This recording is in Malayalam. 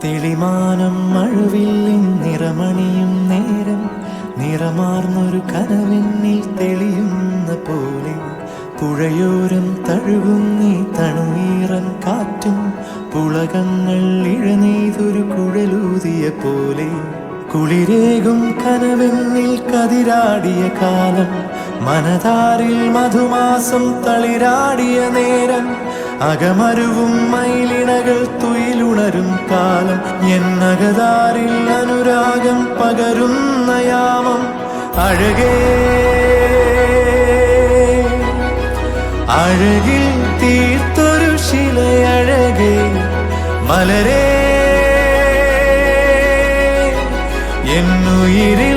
തെളിമാനം മഴവില്ലിൻ നിറമണിയും നേരം നിറമാർന്നൊരു കനവെന്നിൽ തെളിയുന്ന പോലെ പുഴയോരം തഴുകുന്നീ തണുനീറൻ കാറ്റും പുളകങ്ങൾ ഇഴനെയ്തൊരു കുഴലൂതിയ പോലെ കുളിരേകും കനവെന്നിൽ കതിരാടിയ കാലം മനതാരിൽ മധുമാസം തളിരാടിയ നേരം അകമരുവും മയിലിണകൾ തുയിലുണരും കാലം എന്നകതാരിൽ അനുരാഗം പകരുന്ന യാമം അഴകേ അഴകിൽ തീർത്തൊരു ശിലയഴകേ മലരേ എന്നുയിരിൽ